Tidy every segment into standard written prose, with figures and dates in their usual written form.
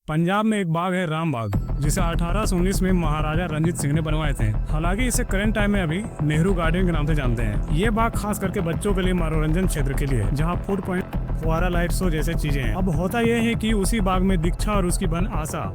पंजाब में एक बाग है राम बाग, जिसे 1819 में महाराजा रंजीत सिंह ने बनवाए थे। हालांकि इसे करंट टाइम में अभी नेहरू गार्डन के नाम से जानते हैं। ये बाग खास करके बच्चों के लिए मनोरंजन क्षेत्र के लिए, जहाँ फूड पॉइंट, फुहारा लाइट शो जैसे चीजें हैं। अब होता यह है कि उसी बाग में दीक्षा और उसकी बहन आशा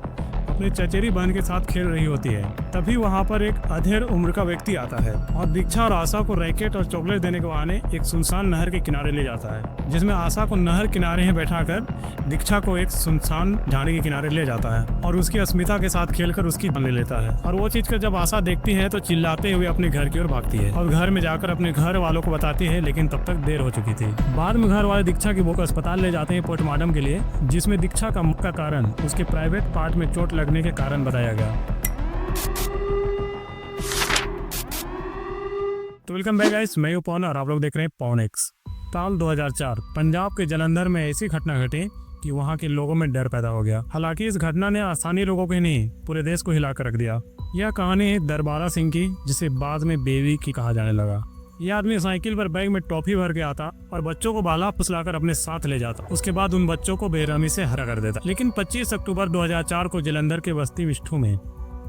अपने चचेरी बहन के साथ खेल रही होती है। तभी वहाँ पर एक अधेड़ उम्र का व्यक्ति आता है और दीक्षा और आशा को रैकेट और चॉकलेट देने के बहाने एक सुनसान नहर के किनारे ले जाता है, जिसमें आशा को नहर किनारे में बैठाकर दीक्षा को एक सुनसान झाड़ी के किनारे ले जाता है और उसकी अस्मिता के साथ खेलकर उसकी जान ले लेता है। और वो चीज कर जब आशा देखती है तो चिल्लाते हुए अपने घर की ओर भागती है और घर में जाकर अपने घर वालों को बताती है, लेकिन तब तक देर हो चुकी थी। बाद में घर वाले दीक्षा की बुक अस्पताल ले जाते हैं पोस्टमार्टम के लिए, जिसमें दीक्षा का मुख्य कारण उसके प्राइवेट पार्ट में चोट लगने के कारण बताया गया। तो वेलकम बैक गाइस, मैं हूं पवन और आप लोग देख रहे हैं पवन एक्स। साल 2004 पंजाब के जालंधर में ऐसी घटना घटी कि वहां के लोगों में डर पैदा हो गया। हालांकि इस घटना ने आसानी लोगों को ही नहीं, पूरे देश को हिलाकर रख दिया। यह कहानी है दरबारा सिंह की, जिसे बाद में बेबी की कहा जाने लगा। यह आदमी साइकिल पर बैग में टॉफी भर के आता और बच्चों को बाला फुसलाकर अपने साथ ले जाता। उसके बाद उन बच्चों को बेरहमी से हरा कर देता। लेकिन 25 अक्टूबर 2004 को जालंधर के बस्ती मिष्ठू में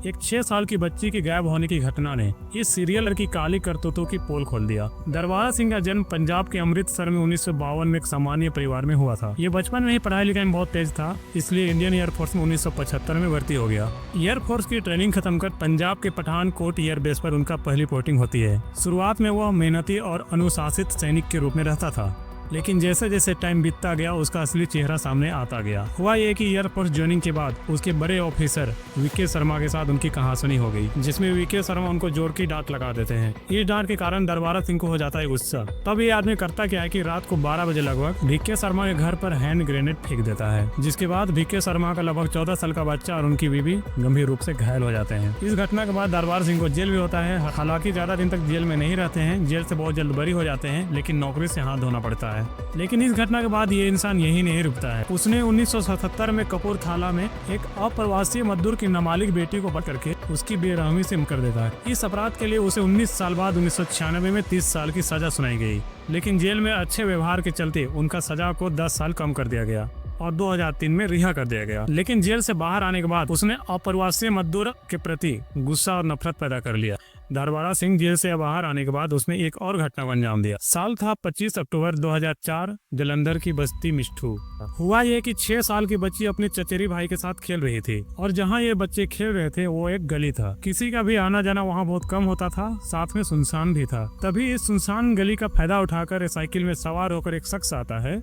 एक 6 साल की बच्ची के गायब होने की घटना ने इस सीरियल की काली करतूतों की पोल खोल दिया। दरबारा सिंह का जन्म पंजाब के अमृतसर में 1952 में एक सामान्य परिवार में हुआ था। ये बचपन में ही पढ़ाई लिखाई में बहुत तेज था, इसलिए इंडियन एयरफोर्स में 1975 में भर्ती हो गया। एयरफोर्स की ट्रेनिंग खत्म कर पंजाब के पठानकोट एयरबेस पर उनका पहली पोस्टिंग होती है। शुरुआत में वह मेहनती और अनुशासित सैनिक के रूप में रहता था, लेकिन जैसे जैसे टाइम बीतता गया उसका असली चेहरा सामने आता गया। हुआ ये कि एयरफोर्स ज्वाइनिंग के बाद उसके बड़े ऑफिसर वीके शर्मा के साथ उनकी कहासुनी हो गई, जिसमें वीके शर्मा उनको जोर की डांट लगा देते हैं। इस डांट के कारण दरबारा सिंह को हो जाता है गुस्सा। तब ये आदमी करता क्या है कि रात को 12 बजे लगभग वीके शर्मा के घर पर हैंड ग्रेनेड फेंक देता है, जिसके बाद वीके शर्मा का लगभग 14 साल का बच्चा और उनकी बीवी गंभीर रूप से घायल हो जाते हैं। इस घटना के बाद दरबारा सिंह को जेल भी होता है। हालांकि ज्यादा दिन तक जेल में नहीं रहते हैं, जेल से बहुत जल्द बरी हो जाते हैं, लेकिन नौकरी से हाथ धोना पड़ता है। लेकिन इस घटना के बाद ये इंसान यही नहीं रुकता है। उसने 1977 में कपूरथला में एक अप्रवासी मजदूर की नाबालिग बेटी को पकड़ करके उसकी बेरहमी से कर देता है। इस अपराध के लिए उसे 19 साल बाद 1996 में 30 साल की सजा सुनाई गई, लेकिन जेल में अच्छे व्यवहार के चलते उनका सजा को 10 साल कम कर दिया गया और 2003 में रिहा कर दिया गया। लेकिन जेल से बाहर आने के बाद उसने अप्रवासी मजदूर के प्रति गुस्सा और नफरत पैदा कर लिया। दरबारा सिंह जेल से बाहर आने के बाद उसने एक और घटना को अंजाम दिया। साल था 25 अक्टूबर 2004, जालंधर की बस्ती मिष्ठू। हुआ ये कि 6 साल की बच्ची अपने चचेरी भाई के साथ खेल रही थी और जहाँ ये बच्चे खेल रहे थे वो एक गली था। किसी का भी आना जाना वहाँ बहुत कम होता था, साथ में सुनसान भी था। तभी इस सुनसान गली का फायदा उठाकर साइकिल में सवार होकर एक शख्स आता है,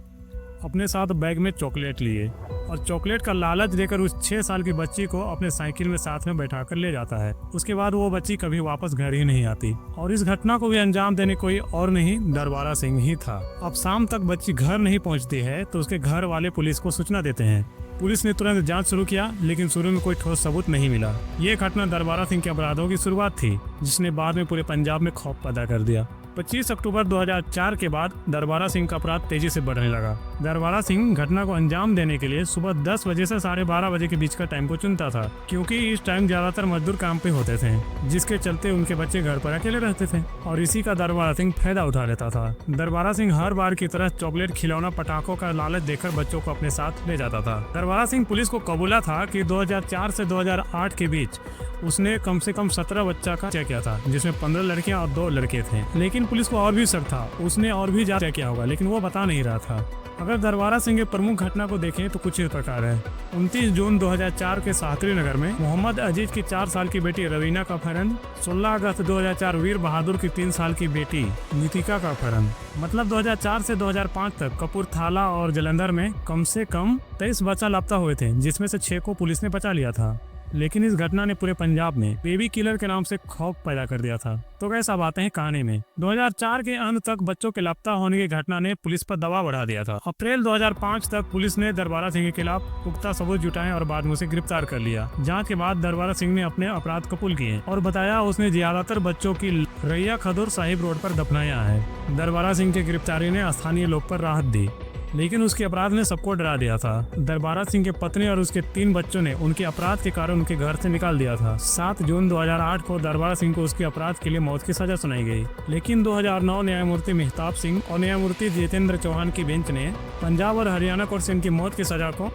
अपने साथ बैग में चॉकलेट लिए और चॉकलेट का लालच देकर उस 6 साल की बच्ची को अपने साइकिल में साथ में बैठाकर ले जाता है। उसके बाद वो बच्ची कभी वापस घर ही नहीं आती और इस घटना को भी अंजाम देने कोई और नहीं, दरबारा सिंह ही था। अब शाम तक बच्ची घर नहीं पहुंचती है तो उसके घर वाले पुलिस को सूचना देते हैं। पुलिस ने तुरंत जांच शुरू किया, लेकिन शुरू में कोई ठोस सबूत नहीं मिला। ये घटना दरबारा सिंह के अपराधों की शुरुआत थी, जिसने बाद में पूरे पंजाब में खौफ पैदा कर दिया। 25 अक्टूबर 2004 के बाद दरबारा सिंह का अपराध तेजी से बढ़ने लगा। दरबारा सिंह घटना को अंजाम देने के लिए सुबह 10 बजे से 12:30 बजे के बीच का टाइम को चुनता था, क्योंकि इस टाइम ज्यादातर मजदूर काम पे होते थे, जिसके चलते उनके बच्चे घर पर अकेले रहते थे और इसी का दरबारा सिंह फायदा उठा लेता था। दरबारा सिंह हर बार की तरह चॉकलेट, खिलौना, पटाखों का लालच देकर बच्चों को अपने साथ ले जाता था। दरबारा सिंह पुलिस को कबूला था कि 2004 से 2008 के बीच उसने कम से कम 17 बच्चा का चेक किया था, जिसमें 15 लड़कियां और 2 लड़के थे। लेकिन पुलिस को और भी शक था, उसने और भी ज्यादा किया होगा, लेकिन वो बता नहीं रहा था। अगर दरबारा सिंह के प्रमुख घटना को देखें तो कुछ इस प्रकार है। 29 जून 2004 के साहतरी नगर में मोहम्मद अजीज की 4 साल की बेटी रवीना का अपहरण। 16 अगस्त 2004 वीर बहादुर की 3 साल की बेटी नीतिका का अपहरण। मतलब 2004 से 2005 तक कपूरथला और जालंधर में कम से कम 23 बच्चा लापता हुए थे, जिसमें से 6 को पुलिस ने बचा लिया था। लेकिन इस घटना ने पूरे पंजाब में बेबी किलर के नाम से खौफ पैदा कर दिया था। तो कैसा बातें हैं कहानी में। 2004 के अंत तक बच्चों के लापता होने की घटना ने पुलिस पर दबाव बढ़ा दिया था। अप्रैल 2005 तक पुलिस ने दरबारा सिंह के खिलाफ पुख्ता सबूत जुटाए और बाद में उसे गिरफ्तार कर लिया। जांच के बाद दरबारा सिंह ने अपने अपराध कबूल किए और बताया उसने ज्यादातर बच्चों की रैया खदुर साहिब रोड पर दफनाया है। दरबारा सिंह की गिरफ्तारी ने स्थानीय लोग पर राहत दी, लेकिन उसके अपराध ने सबको डरा दिया था। दरबारा सिंह के पत्नी और उसके 3 बच्चों ने उनके अपराध के कारण उनके घर से निकाल दिया था। 7 जून 2008 को दरबारा सिंह को उसके अपराध के लिए मौत की सजा सुनाई गई। लेकिन 2009 न्यायमूर्ति मेहताब सिंह और न्यायमूर्ति जितेंद्र चौहान की बेंच ने पंजाब और हरियाणा कोर्ट से इनकी मौत की सजा को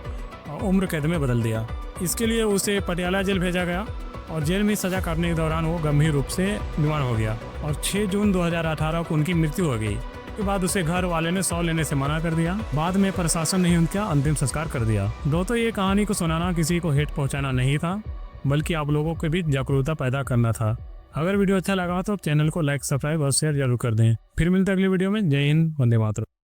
उम्र कैद में बदल दिया। इसके लिए उसे पटियाला जेल भेजा गया और जेल में सजा काटने के दौरान वो गंभीर रूप से बीमार हो गया और 6 जून 2018 को उनकी मृत्यु हो गई। के बाद उसे घर वाले ने 100 लेने से मना कर दिया। बाद में प्रशासन ने उनका अंतिम संस्कार कर दिया। दोस्तों, ये कहानी को सुनाना किसी को हेट पहुंचाना नहीं था, बल्कि आप लोगों के बीच जागरूकता पैदा करना था। अगर वीडियो अच्छा लगा तो चैनल को लाइक, सब्सक्राइब और शेयर जरूर कर दें। फिर मिलते हैं अगली वीडियो में। जय हिंद, वंदे मातरम।